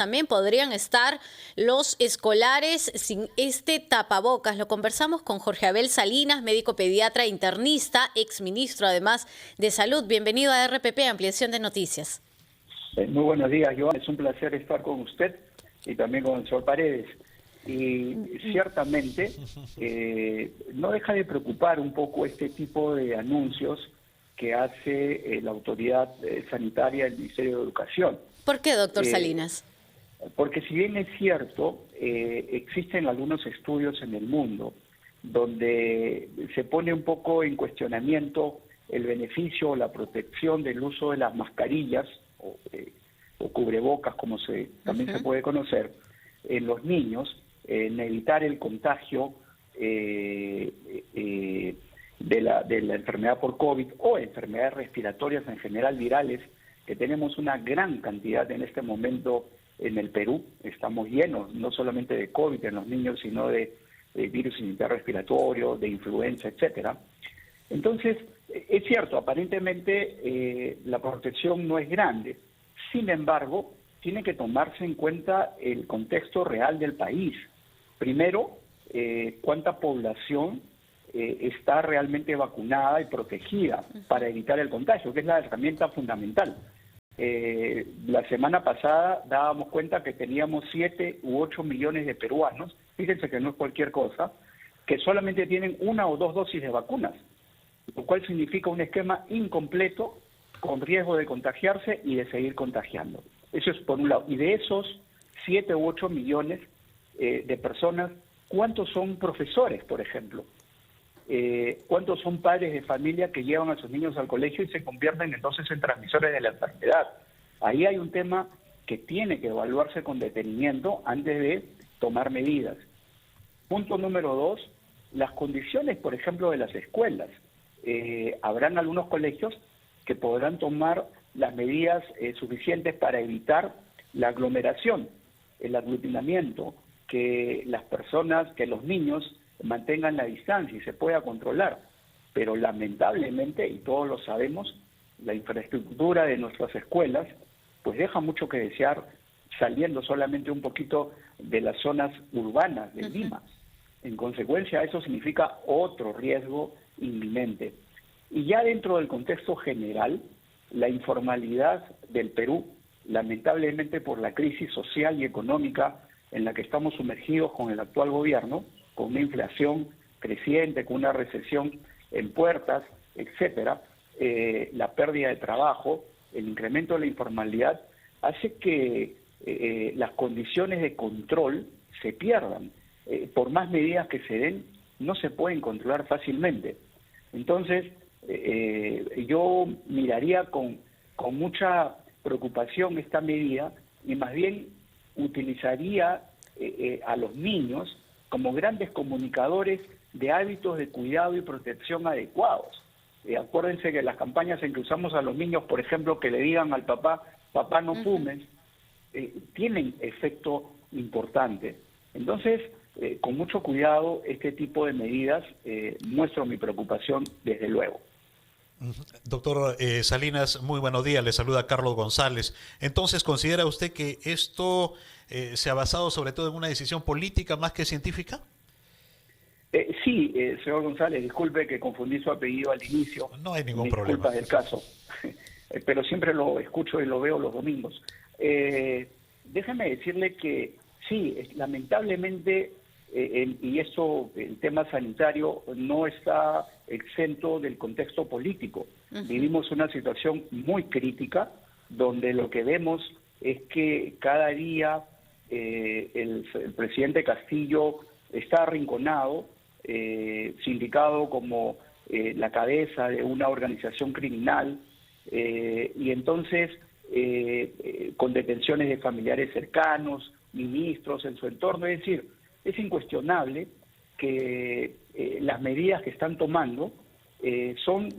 también podrían estar los escolares sin este tapabocas. Lo conversamos con Jorge Abel Salinas, médico pediatra internista, exministro además de Salud. Bienvenido a RPP, Ampliación de Noticias. Muy buenos días, Joan. Es un placer estar con usted y también con el señor Paredes. Y ciertamente no deja de preocupar un poco este tipo de anuncios que hace la autoridad sanitaria del Ministerio de Educación. ¿Por qué, doctor Salinas? Porque si bien es cierto, existen algunos estudios en el mundo donde se pone un poco en cuestionamiento el beneficio o la protección del uso de las mascarillas o cubrebocas, como también se puede conocer, en los niños, en evitar el contagio de la enfermedad por COVID o enfermedades respiratorias en general virales, que tenemos una gran cantidad en este momento en el Perú. Estamos llenos no solamente de COVID en los niños, sino de virus respiratorio, de influenza, etcétera. Entonces, es cierto, aparentemente la protección no es grande. Sin embargo, tiene que tomarse en cuenta el contexto real del país. Primero, cuánta población está realmente vacunada y protegida para evitar el contagio, que es la herramienta fundamental. La semana pasada dábamos cuenta que teníamos 7 u 8 millones de peruanos, fíjense que no es cualquier cosa, que solamente tienen 1 o 2 dosis de vacunas, lo cual significa un esquema incompleto con riesgo de contagiarse y de seguir contagiando. Eso es por un lado. Y de esos 7 u 8 millones de personas, ¿cuántos son profesores, por ejemplo? ¿Cuántos son padres de familia que llevan a sus niños al colegio y se convierten entonces en transmisores de la enfermedad? Ahí hay un tema que tiene que evaluarse con detenimiento antes de tomar medidas. Punto número 2, las condiciones, por ejemplo, de las escuelas. Habrán algunos colegios que podrán tomar las medidas suficientes para evitar la aglomeración, el aglutinamiento, que las personas, que los niños mantengan la distancia y se pueda controlar. Pero lamentablemente, y todos lo sabemos, la infraestructura de nuestras escuelas pues deja mucho que desear, saliendo solamente un poquito de las zonas urbanas de Lima. En consecuencia, eso significa otro riesgo inminente. Y ya dentro del contexto general, la informalidad del Perú, lamentablemente por la crisis social y económica en la que estamos sumergidos con el actual gobierno, con una inflación creciente, con una recesión en puertas, etcétera, la pérdida de trabajo, el incremento de la informalidad, hace que las condiciones de control se pierdan. Por más medidas que se den, no se pueden controlar fácilmente. Entonces, yo miraría con mucha preocupación esta medida y más bien utilizaría a los niños como grandes comunicadores de hábitos de cuidado y protección adecuados. Acuérdense que las campañas en que usamos a los niños, por ejemplo, que le digan al papá, papá no fumes, tienen efecto importante. Entonces, con mucho cuidado, este tipo de medidas muestro mi preocupación desde luego. Doctor Salinas, muy buenos días, le saluda Carlos González. Entonces, ¿considera usted que esto se ha basado sobre todo en una decisión política más que científica? Sí, señor González, disculpe que confundí su apellido al inicio. No hay ningún problema. Disculpas del caso, pero siempre lo escucho y lo veo los domingos. Déjeme decirle que sí, lamentablemente, y eso, el tema sanitario no está exento del contexto político. Vivimos una situación muy crítica donde lo que vemos es que cada día el presidente Castillo está arrinconado, sindicado como la cabeza de una organización criminal, y entonces con detenciones de familiares cercanos, ministros en su entorno. Es decir, es incuestionable que las medidas que están tomando son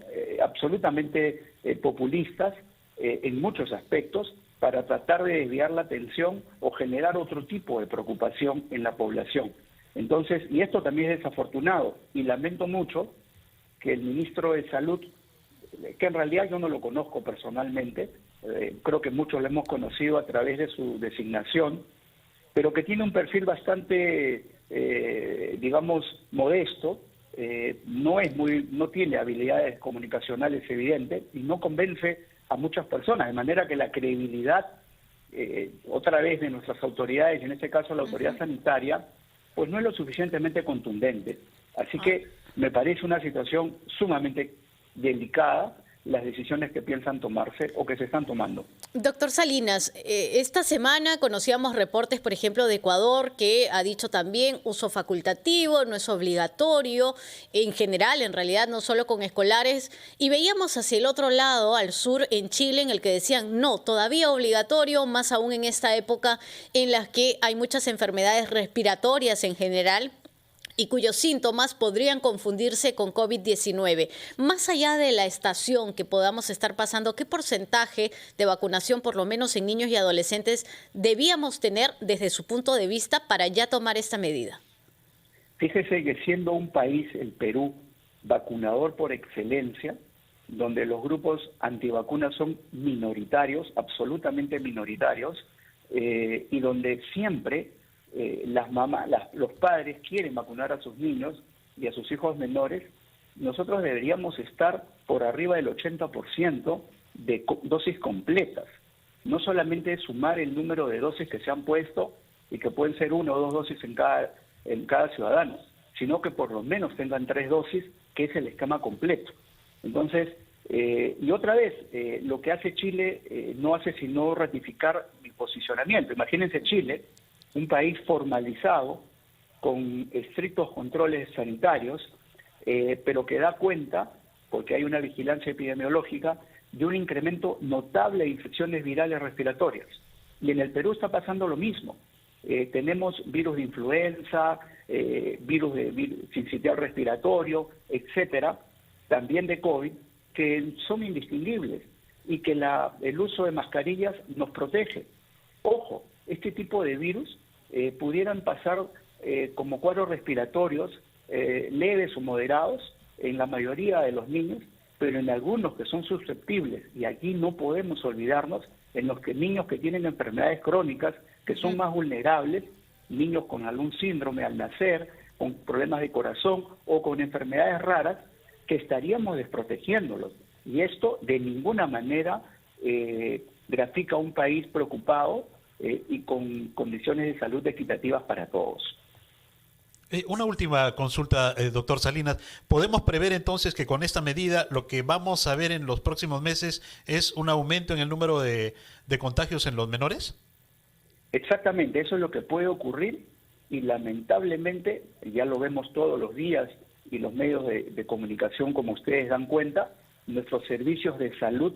absolutamente populistas en muchos aspectos para tratar de desviar la atención o generar otro tipo de preocupación en la población. Entonces, y esto también es desafortunado, y lamento mucho que el ministro de Salud, que en realidad yo no lo conozco personalmente, creo que muchos lo hemos conocido a través de su designación, pero que tiene un perfil bastante, digamos, modesto, no tiene habilidades comunicacionales evidentes y no convence a muchas personas, de manera que la credibilidad, otra vez, de nuestras autoridades, y en este caso la autoridad sanitaria, pues no es lo suficientemente contundente. Así que me parece una situación sumamente delicada las decisiones que piensan tomarse o que se están tomando. Doctor Salinas, esta semana conocíamos reportes, por ejemplo, de Ecuador, que ha dicho también uso facultativo, no es obligatorio, en general, en realidad, no solo con escolares, y veíamos hacia el otro lado, al sur, en Chile, en el que decían, no, todavía obligatorio, más aún en esta época en la que hay muchas enfermedades respiratorias en general, y cuyos síntomas podrían confundirse con COVID-19. Más allá de la estación que podamos estar pasando, ¿qué porcentaje de vacunación, por lo menos en niños y adolescentes, debíamos tener desde su punto de vista para ya tomar esta medida? Fíjese que siendo un país, el Perú, vacunador por excelencia, donde los grupos antivacunas son minoritarios, absolutamente minoritarios, y donde siempre las mamás, los padres quieren vacunar a sus niños y a sus hijos menores, nosotros deberíamos estar por arriba del 80% de dosis completas. No solamente sumar el número de dosis que se han puesto y que pueden ser 1 o 2 dosis en cada ciudadano, sino que por lo menos tengan 3 dosis, que es el esquema completo. Entonces, y otra vez, lo que hace Chile no hace sino ratificar mi posicionamiento. Imagínense Chile, un país formalizado, con estrictos controles sanitarios, pero que da cuenta, porque hay una vigilancia epidemiológica, de un incremento notable de infecciones virales respiratorias. Y en el Perú está pasando lo mismo. Tenemos virus de influenza, virus de sincitial respiratorio, etcétera, también de COVID, que son indistinguibles y que el uso de mascarillas nos protege. Ojo, este tipo de virus pudieran pasar como cuadros respiratorios leves o moderados en la mayoría de los niños, pero en algunos que son susceptibles, y aquí no podemos olvidarnos, en los niños que tienen enfermedades crónicas, que son más vulnerables, niños con algún síndrome al nacer, con problemas de corazón o con enfermedades raras, que estaríamos desprotegiéndolos. Y esto de ninguna manera grafica un país preocupado y con condiciones de salud equitativas para todos. Una última consulta, doctor Salinas. ¿Podemos prever entonces que con esta medida lo que vamos a ver en los próximos meses es un aumento en el número de contagios en los menores? Exactamente, eso es lo que puede ocurrir y lamentablemente, ya lo vemos todos los días y los medios de comunicación, como ustedes dan cuenta, nuestros servicios de salud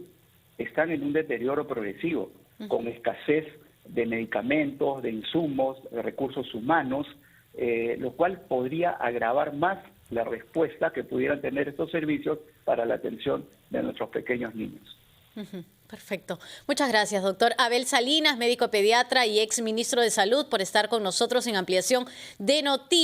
están en un deterioro progresivo, con escasez de medicamentos, de insumos, de recursos humanos, lo cual podría agravar más la respuesta que pudieran tener estos servicios para la atención de nuestros pequeños niños. Perfecto. Muchas gracias, doctor Abel Salinas, médico pediatra y ex ministro de Salud, por estar con nosotros en Ampliación de Noticias.